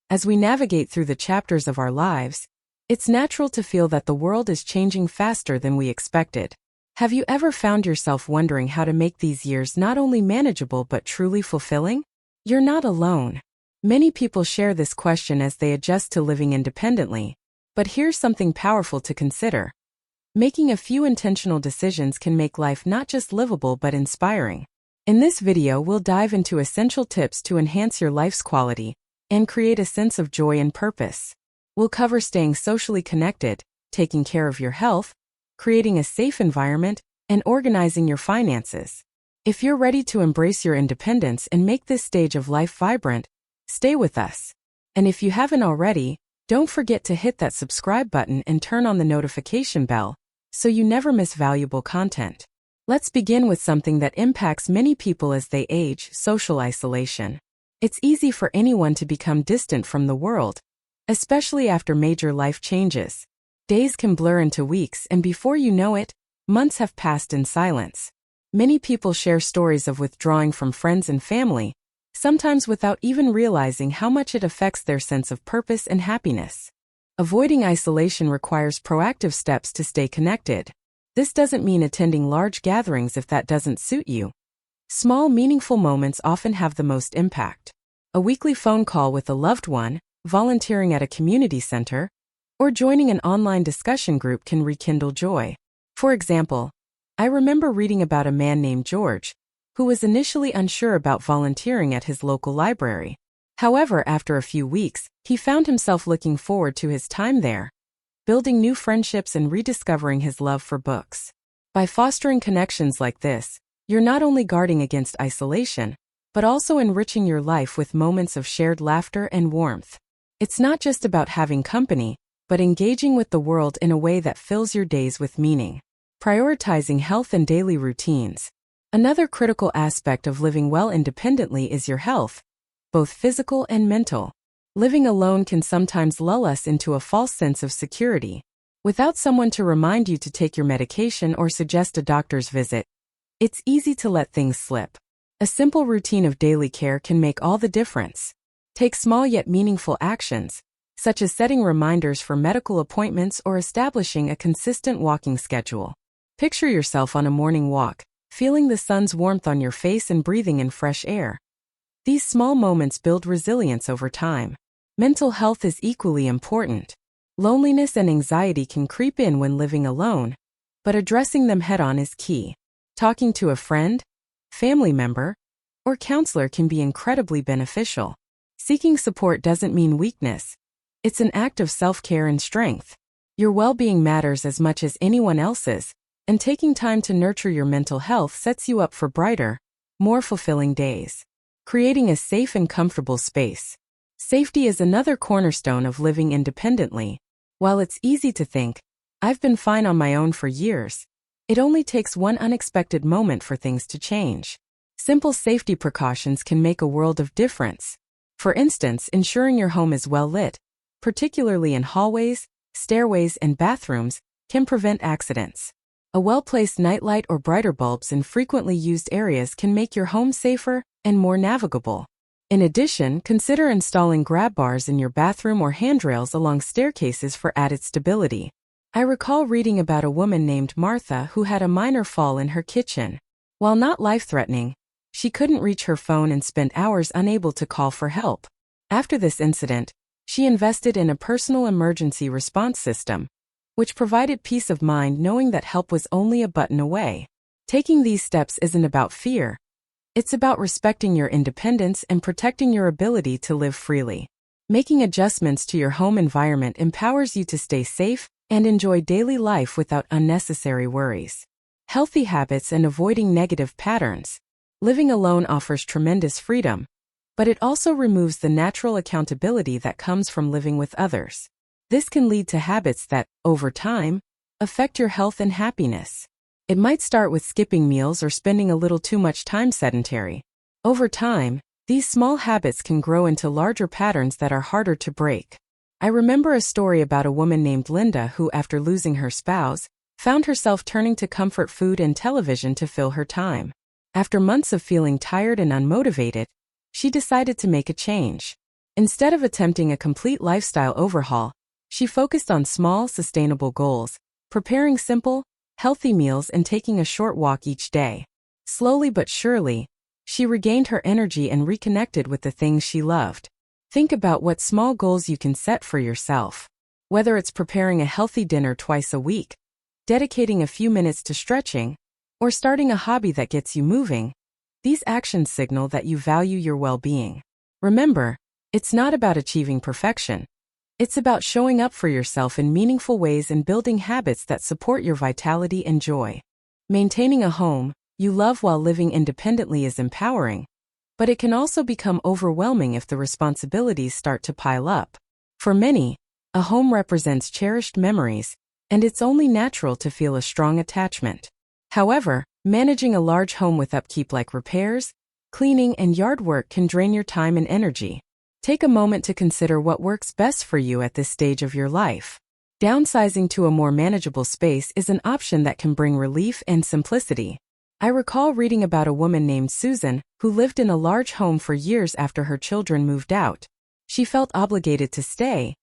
As we navigate through the chapters of our lives, it's natural to feel that the world is changing faster than we expected. Have you ever found yourself wondering how to make these years not only manageable but truly fulfilling? You're not alone. Many people share this question as they adjust to living independently, but here's something powerful to consider. Making a few intentional decisions can make life not just livable but inspiring. In this video, we'll dive into essential tips to enhance your life's quality and create a sense of joy and purpose. We'll cover staying socially connected, taking care of your health, creating a safe environment, and organizing your finances. If you're ready to embrace your independence and make this stage of life vibrant, stay with us. And if you haven't already, don't forget to hit that subscribe button and turn on the notification bell so you never miss valuable content. Let's begin with something that impacts many people as they age: social isolation. It's easy for anyone to become distant from the world, especially after major life changes. Days can blur into weeks, and before you know it, months have passed in silence. Many people share stories of withdrawing from friends and family, sometimes without even realizing how much it affects their sense of purpose and happiness. Avoiding isolation requires proactive steps to stay connected. This doesn't mean attending large gatherings if that doesn't suit you. Small, meaningful moments often have the most impact. A weekly phone call with a loved one, volunteering at a community center, or joining an online discussion group can rekindle joy. For example, I remember reading about a man named George, who was initially unsure about volunteering at his local library. However, after a few weeks, he found himself looking forward to his time there, building new friendships and rediscovering his love for books. By fostering connections like this, you're not only guarding against isolation, but also enriching your life with moments of shared laughter and warmth. It's not just about having company, but engaging with the world in a way that fills your days with meaning. Prioritizing health and daily routines. Another critical aspect of living well independently is your health, both physical and mental. Living alone can sometimes lull us into a false sense of security. Without someone to remind you to take your medication or suggest a doctor's visit, it's easy to let things slip. A simple routine of daily care can make all the difference. Take small yet meaningful actions, such as setting reminders for medical appointments or establishing a consistent walking schedule. Picture yourself on a morning walk, feeling the sun's warmth on your face and breathing in fresh air. These small moments build resilience over time. Mental health is equally important. Loneliness and anxiety can creep in when living alone, but addressing them head-on is key. Talking to a friend, family member, or counselor can be incredibly beneficial. Seeking support doesn't mean weakness. It's an act of self-care and strength. Your well-being matters as much as anyone else's, and taking time to nurture your mental health sets you up for brighter, more fulfilling days. Creating a safe and comfortable space. Safety is another cornerstone of living independently. While it's easy to think, "I've been fine on my own for years," it only takes one unexpected moment for things to change. Simple safety precautions can make a world of difference. For instance, ensuring your home is well lit, particularly in hallways, stairways, and bathrooms, can prevent accidents. A well-placed nightlight or brighter bulbs in frequently used areas can make your home safer and more navigable. In addition, consider installing grab bars in your bathroom or handrails along staircases for added stability. I recall reading about a woman named Martha who had a minor fall in her kitchen. While not life-threatening, she couldn't reach her phone and spent hours unable to call for help. After this incident, she invested in a personal emergency response system, which provided peace of mind knowing that help was only a button away. Taking these steps isn't about fear. It's about respecting your independence and protecting your ability to live freely. Making adjustments to your home environment empowers you to stay safe and enjoy daily life without unnecessary worries. Healthy habits and avoiding negative patterns. Living alone offers tremendous freedom, but it also removes the natural accountability that comes from living with others. This can lead to habits that, over time, affect your health and happiness. It might start with skipping meals or spending a little too much time sedentary. Over time, these small habits can grow into larger patterns that are harder to break. I remember a story about a woman named Linda who, after losing her spouse, found herself turning to comfort food and television to fill her time. After months of feeling tired and unmotivated, she decided to make a change. Instead of attempting a complete lifestyle overhaul, she focused on small, sustainable goals, preparing simple, healthy meals and taking a short walk each day. Slowly but surely, she regained her energy and reconnected with the things she loved. Think about what small goals you can set for yourself. Whether it's preparing a healthy dinner twice a week, dedicating a few minutes to stretching, or starting a hobby that gets you moving, these actions signal that you value your well-being. Remember, it's not about achieving perfection. It's about showing up for yourself in meaningful ways and building habits that support your vitality and joy. Maintaining a home you love while living independently is empowering, but it can also become overwhelming if the responsibilities start to pile up. For many, a home represents cherished memories, and it's only natural to feel a strong attachment. However, managing a large home with upkeep like repairs, cleaning, and yard work can drain your time and energy. Take a moment to consider what works best for you at this stage of your life. Downsizing to a more manageable space is an option that can bring relief and simplicity. I recall reading about a woman named Susan who lived in a large home for years after her children moved out. She felt obligated to stay,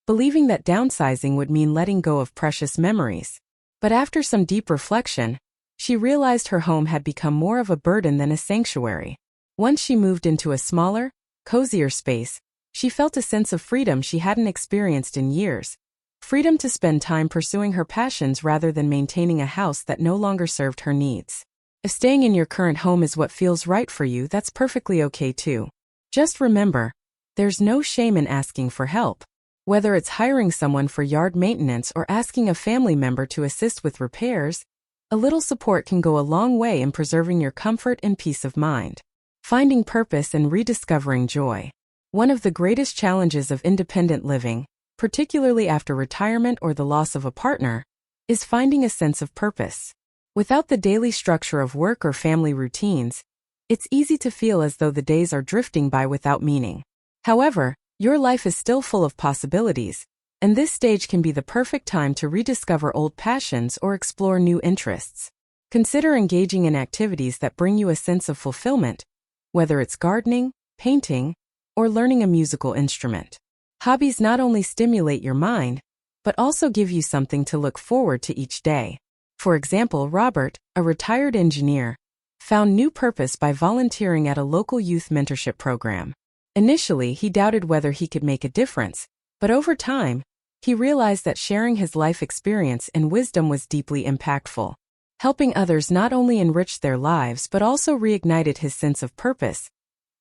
believing that downsizing would mean letting go of precious memories. But after some deep reflection, she realized her home had become more of a burden than a sanctuary. Once she moved into a smaller, cozier space, she felt a sense of freedom she hadn't experienced in years. Freedom to spend time pursuing her passions rather than maintaining a house that no longer served her needs. If staying in your current home is what feels right for you, that's perfectly okay too. Just remember, there's no shame in asking for help. Whether it's hiring someone for yard maintenance or asking a family member to assist with repairs, a little support can go a long way in preserving your comfort and peace of mind. Finding purpose and rediscovering joy. One of the greatest challenges of independent living, particularly after retirement or the loss of a partner, is finding a sense of purpose. Without the daily structure of work or family routines, it's easy to feel as though the days are drifting by without meaning. However, your life is still full of possibilities, and this stage can be the perfect time to rediscover old passions or explore new interests. Consider engaging in activities that bring you a sense of fulfillment, whether it's gardening, painting, or learning a musical instrument. Hobbies not only stimulate your mind, but also give you something to look forward to each day. For example, Robert, a retired engineer, found new purpose by volunteering at a local youth mentorship program. Initially, he doubted whether he could make a difference, but over time, he realized that sharing his life experience and wisdom was deeply impactful. Helping others not only enriched their lives but also reignited his sense of purpose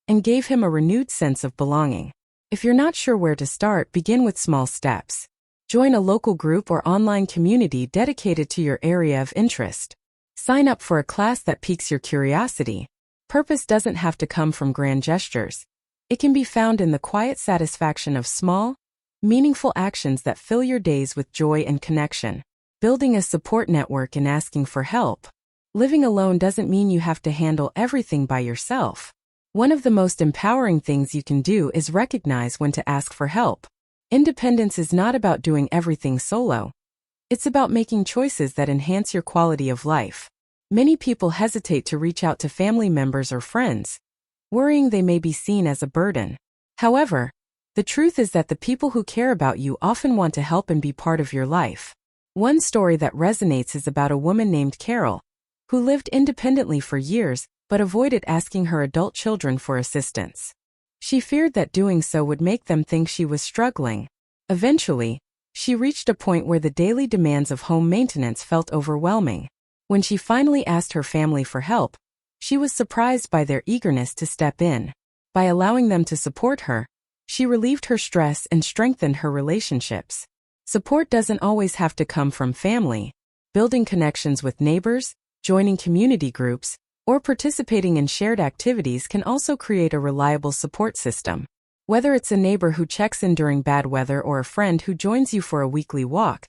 and gave him a renewed sense of belonging. If you're not sure where to start, begin with small steps. Join a local group or online community dedicated to your area of interest. Sign up for a class that piques your curiosity. Purpose doesn't have to come from grand gestures. It can be found in the quiet satisfaction of small, meaningful actions that fill your days with joy and connection. Building a support network and asking for help. Living alone doesn't mean you have to handle everything by yourself. One of the most empowering things you can do is recognize when to ask for help. Independence is not about doing everything solo. It's about making choices that enhance your quality of life. Many people hesitate to reach out to family members or friends, worrying they may be seen as a burden. However, the truth is that the people who care about you often want to help and be part of your life. One story that resonates is about a woman named Carol, who lived independently for years but avoided asking her adult children for assistance. She feared that doing so would make them think she was struggling. Eventually, she reached a point where the daily demands of home maintenance felt overwhelming. When she finally asked her family for help, she was surprised by their eagerness to step in. By allowing them to support her, she relieved her stress and strengthened her relationships. Support doesn't always have to come from family. Building connections with neighbors, joining community groups, or participating in shared activities can also create a reliable support system. Whether it's a neighbor who checks in during bad weather or a friend who joins you for a weekly walk,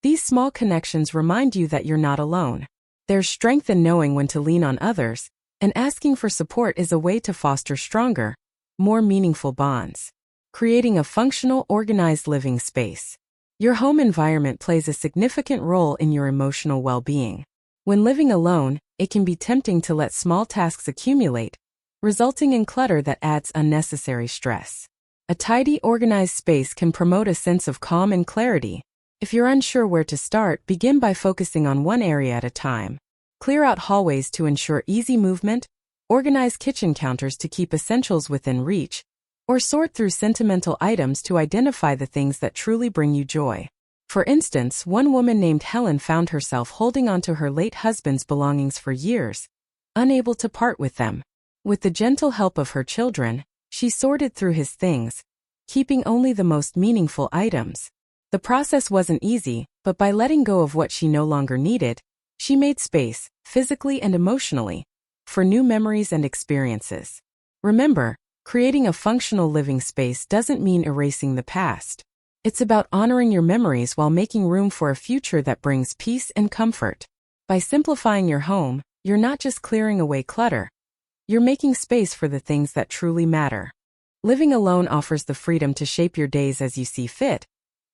these small connections remind you that you're not alone. There's strength in knowing when to lean on others, and asking for support is a way to foster stronger, more meaningful bonds. Creating a functional, organized living space. Your home environment plays a significant role in your emotional well-being. When living alone, it can be tempting to let small tasks accumulate, resulting in clutter that adds unnecessary stress. A tidy, organized space can promote a sense of calm and clarity. If you're unsure where to start, begin by focusing on one area at a time. Clear out hallways to ensure easy movement, organize kitchen counters to keep essentials within reach, or sort through sentimental items to identify the things that truly bring you joy. For instance, one woman named Helen found herself holding onto her late husband's belongings for years, unable to part with them. With the gentle help of her children, she sorted through his things, keeping only the most meaningful items. The process wasn't easy, but by letting go of what she no longer needed, she made space, physically and emotionally, for new memories and experiences. Remember, creating a functional living space doesn't mean erasing the past. It's about honoring your memories while making room for a future that brings peace and comfort. By simplifying your home, you're not just clearing away clutter. You're making space for the things that truly matter. Living alone offers the freedom to shape your days as you see fit,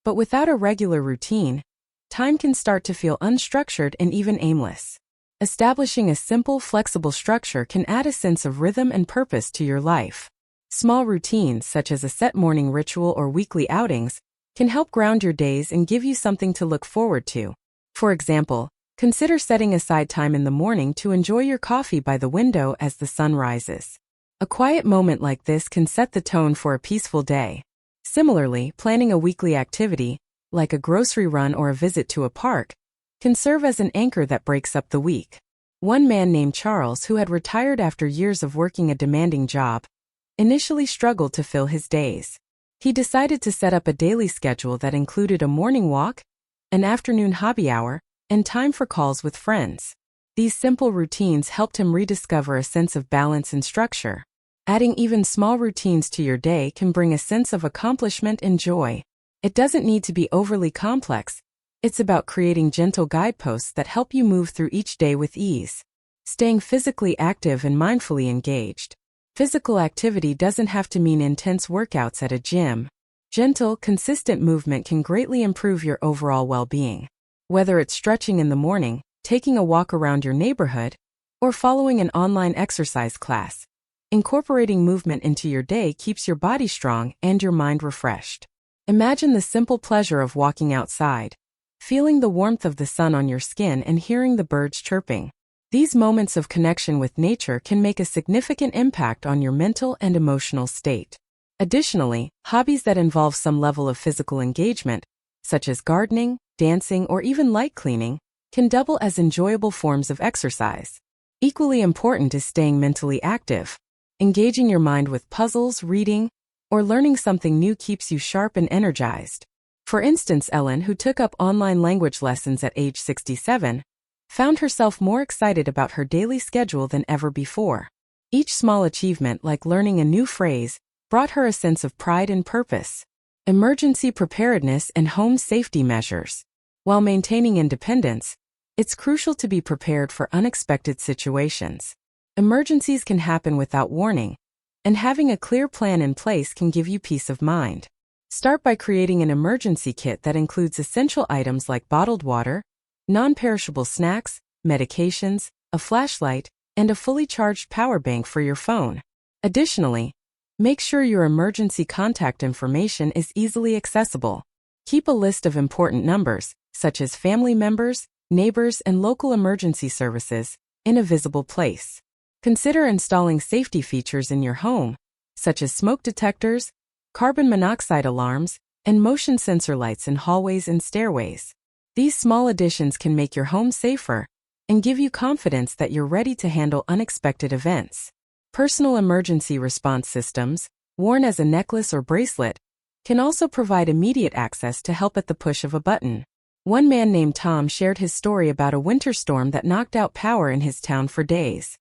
but without a regular routine, time can start to feel unstructured and even aimless. Establishing a simple, flexible structure can add a sense of rhythm and purpose to your life. Small routines, such as a set morning ritual or weekly outings, can help ground your days and give you something to look forward to. For example, consider setting aside time in the morning to enjoy your coffee by the window as the sun rises. A quiet moment like this can set the tone for a peaceful day. Similarly, planning a weekly activity, like a grocery run or a visit to a park, can serve as an anchor that breaks up the week. One man named Charles, who had retired after years of working a demanding job, initially struggled to fill his days. He decided to set up a daily schedule that included a morning walk, an afternoon hobby hour, and time for calls with friends. These simple routines helped him rediscover a sense of balance and structure. Adding even small routines to your day can bring a sense of accomplishment and joy. It doesn't need to be overly complex. It's about creating gentle guideposts that help you move through each day with ease. Staying physically active and mindfully engaged. Physical activity doesn't have to mean intense workouts at a gym. Gentle, consistent movement can greatly improve your overall well-being. Whether it's stretching in the morning, taking a walk around your neighborhood, or following an online exercise class, incorporating movement into your day keeps your body strong and your mind refreshed. Imagine the simple pleasure of walking outside, feeling the warmth of the sun on your skin and hearing the birds chirping. These moments of connection with nature can make a significant impact on your mental and emotional state. Additionally, hobbies that involve some level of physical engagement, such as gardening, dancing, or even light cleaning, can double as enjoyable forms of exercise. Equally important is staying mentally active. Engaging your mind with puzzles, reading, or learning something new keeps you sharp and energized. For instance, Ellen, who took up online language lessons at age 67, found herself more excited about her daily schedule than ever before. Each small achievement, like learning a new phrase, brought her a sense of pride and purpose. Emergency preparedness and home safety measures. While maintaining independence, it's crucial to be prepared for unexpected situations. Emergencies can happen without warning, and having a clear plan in place can give you peace of mind. Start by creating an emergency kit that includes essential items like bottled water, non-perishable snacks, medications, a flashlight, and a fully charged power bank for your phone. Additionally, make sure your emergency contact information is easily accessible. Keep a list of important numbers, such as family members, neighbors, and local emergency services, in a visible place. Consider installing safety features in your home, such as smoke detectors, carbon monoxide alarms, and motion sensor lights in hallways and stairways. These small additions can make your home safer and give you confidence that you're ready to handle unexpected events. Personal emergency response systems, worn as a necklace or bracelet, can also provide immediate access to help at the push of a button. One man named Tom shared his story about a winter storm that knocked out power in his town for days.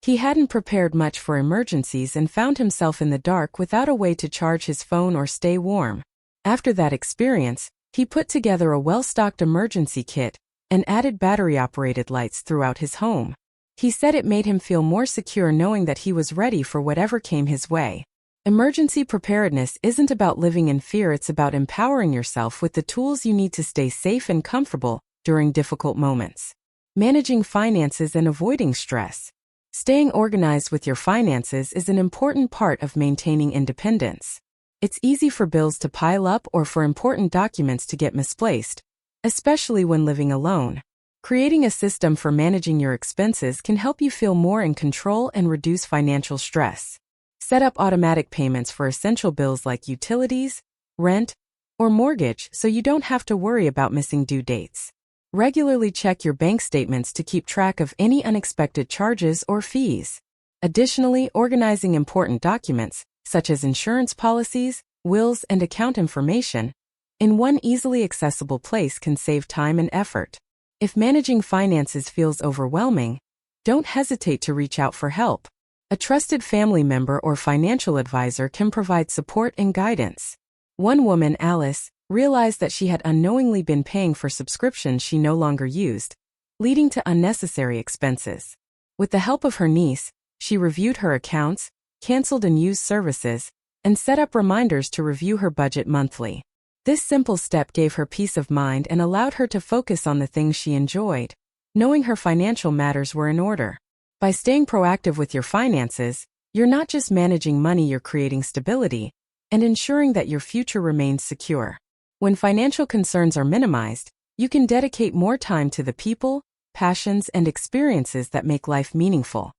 He hadn't prepared much for emergencies and found himself in the dark without a way to charge his phone or stay warm. After that experience, he put together a well-stocked emergency kit and added battery-operated lights throughout his home. He said it made him feel more secure knowing that he was ready for whatever came his way. Emergency preparedness isn't about living in fear, it's about empowering yourself with the tools you need to stay safe and comfortable during difficult moments. Managing finances and avoiding stress. Staying organized with your finances is an important part of maintaining independence. It's easy for bills to pile up or for important documents to get misplaced, especially when living alone. Creating a system for managing your expenses can help you feel more in control and reduce financial stress. Set up automatic payments for essential bills like utilities, rent, or mortgage so you don't have to worry about missing due dates. Regularly check your bank statements to keep track of any unexpected charges or fees. Additionally, organizing important documents, such as insurance policies, wills, and account information, in one easily accessible place can save time and effort. If managing finances feels overwhelming, don't hesitate to reach out for help. A trusted family member or financial advisor can provide support and guidance. One woman, Alice, realized that she had unknowingly been paying for subscriptions she no longer used, leading to unnecessary expenses. With the help of her niece, she reviewed her accounts, canceled unused services, and set up reminders to review her budget monthly. This simple step gave her peace of mind and allowed her to focus on the things she enjoyed, knowing her financial matters were in order. By staying proactive with your finances, you're not just managing money, you're creating stability and ensuring that your future remains secure. When financial concerns are minimized, you can dedicate more time to the people, passions, and experiences that make life meaningful.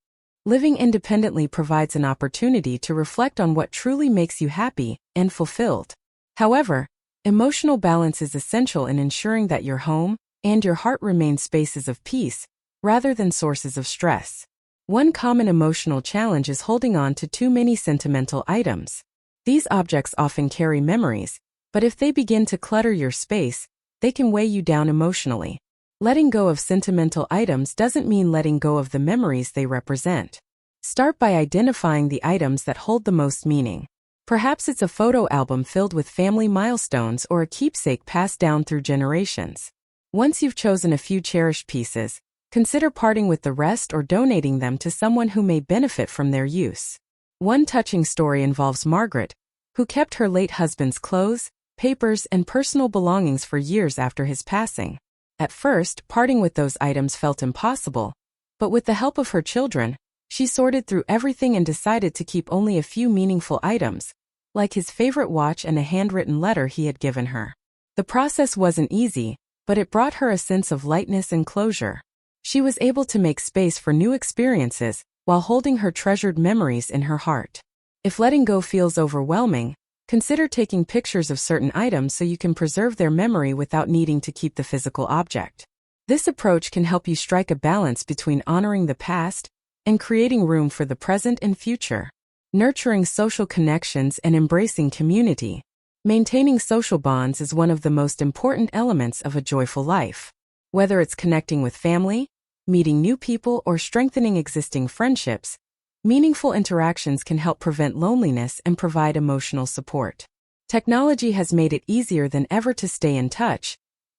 Living independently provides an opportunity to reflect on what truly makes you happy and fulfilled. However, emotional balance is essential in ensuring that your home and your heart remain spaces of peace, rather than sources of stress. One common emotional challenge is holding on to too many sentimental items. These objects often carry memories, but if they begin to clutter your space, they can weigh you down emotionally. Letting go of sentimental items doesn't mean letting go of the memories they represent. Start by identifying the items that hold the most meaning. Perhaps it's a photo album filled with family milestones or a keepsake passed down through generations. Once you've chosen a few cherished pieces, consider parting with the rest or donating them to someone who may benefit from their use. One touching story involves Margaret, who kept her late husband's clothes, papers, and personal belongings for years after his passing. At first, parting with those items felt impossible, but with the help of her children, she sorted through everything and decided to keep only a few meaningful items, like his favorite watch and a handwritten letter he had given her. The process wasn't easy, but it brought her a sense of lightness and closure. She was able to make space for new experiences while holding her treasured memories in her heart. If letting go feels overwhelming, consider taking pictures of certain items so you can preserve their memory without needing to keep the physical object. This approach can help you strike a balance between honoring the past and creating room for the present and future. Nurturing social connections and embracing community. Maintaining social bonds is one of the most important elements of a joyful life. Whether it's connecting with family, meeting new people, or strengthening existing friendships, meaningful interactions can help prevent loneliness and provide emotional support. Technology has made it easier than ever to stay in touch,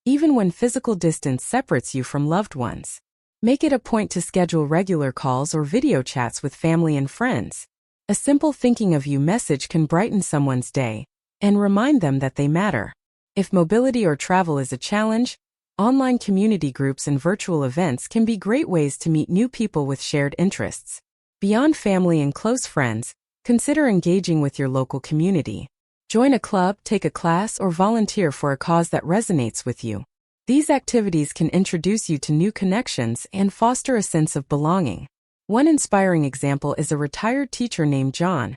even when physical distance separates you from loved ones. Make it a point to schedule regular calls or video chats with family and friends. A simple thinking of you message can brighten someone's day and remind them that they matter. If mobility or travel is a challenge, online community groups and virtual events can be great ways to meet new people with shared interests. Beyond family and close friends, consider engaging with your local community. Join a club, take a class, or volunteer for a cause that resonates with you. These activities can introduce you to new connections and foster a sense of belonging. One inspiring example is a retired teacher named John,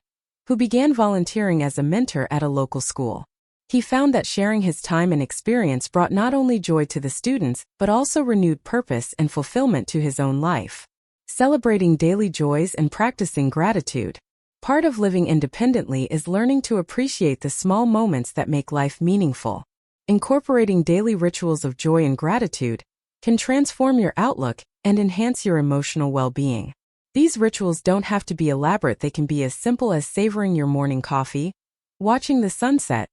who began volunteering as a mentor at a local school. He found that sharing his time and experience brought not only joy to the students, but also renewed purpose and fulfillment to his own life. Celebrating daily joys and practicing gratitude. Part of living independently is learning to appreciate the small moments that make life meaningful. Incorporating daily rituals of joy and gratitude can transform your outlook and enhance your emotional well-being. These rituals don't have to be elaborate. They can be as simple as savoring your morning coffee, watching the sunset,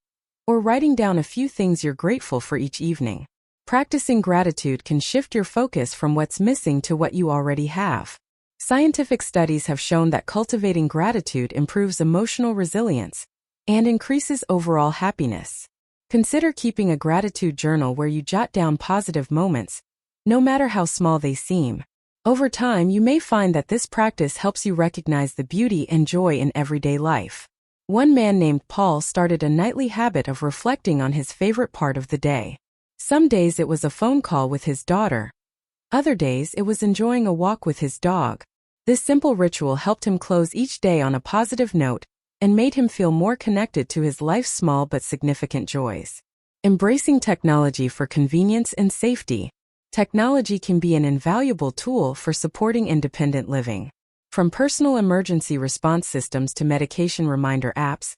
or writing down a few things you're grateful for each evening. Practicing gratitude can shift your focus from what's missing to what you already have. Scientific studies have shown that cultivating gratitude improves emotional resilience and increases overall happiness. Consider keeping a gratitude journal where you jot down positive moments, no matter how small they seem. Over time, you may find that this practice helps you recognize the beauty and joy in everyday life. One man named Paul started a nightly habit of reflecting on his favorite part of the day. Some days it was a phone call with his daughter. Other days it was enjoying a walk with his dog. This simple ritual helped him close each day on a positive note and made him feel more connected to his life's small but significant joys. Embracing technology for convenience and safety. Technology can be an invaluable tool for supporting independent living. From personal emergency response systems to medication reminder apps,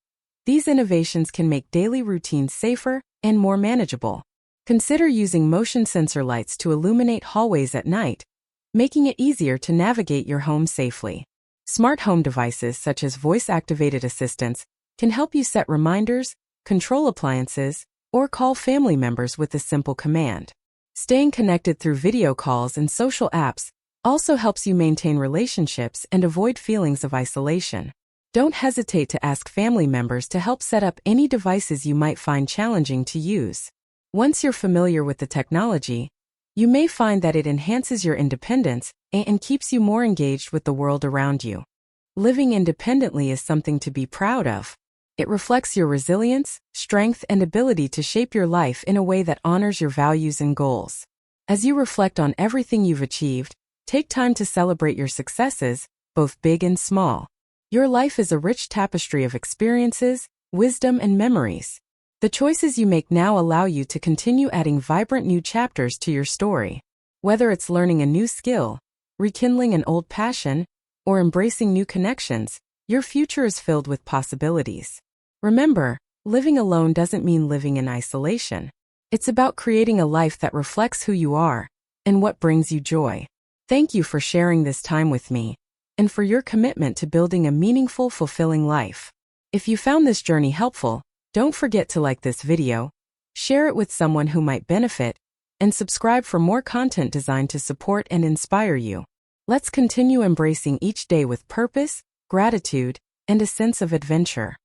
these innovations can make daily routines safer and more manageable. Consider using motion sensor lights to illuminate hallways at night, making it easier to navigate your home safely. Smart home devices such as voice-activated assistants can help you set reminders, control appliances, or call family members with a simple command. Staying connected through video calls and social apps also helps you maintain relationships and avoid feelings of isolation. Don't hesitate to ask family members to help set up any devices you might find challenging to use. Once you're familiar with the technology, you may find that it enhances your independence and keeps you more engaged with the world around you. Living independently is something to be proud of. It reflects your resilience, strength, and ability to shape your life in a way that honors your values and goals. As you reflect on everything you've achieved, take time to celebrate your successes, both big and small. Your life is a rich tapestry of experiences, wisdom, and memories. The choices you make now allow you to continue adding vibrant new chapters to your story. Whether it's learning a new skill, rekindling an old passion, or embracing new connections, your future is filled with possibilities. Remember, living alone doesn't mean living in isolation. It's about creating a life that reflects who you are and what brings you joy. Thank you for sharing this time with me and for your commitment to building a meaningful, fulfilling life. If you found this journey helpful, don't forget to like this video, share it with someone who might benefit, and subscribe for more content designed to support and inspire you. Let's continue embracing each day with purpose, gratitude, and a sense of adventure.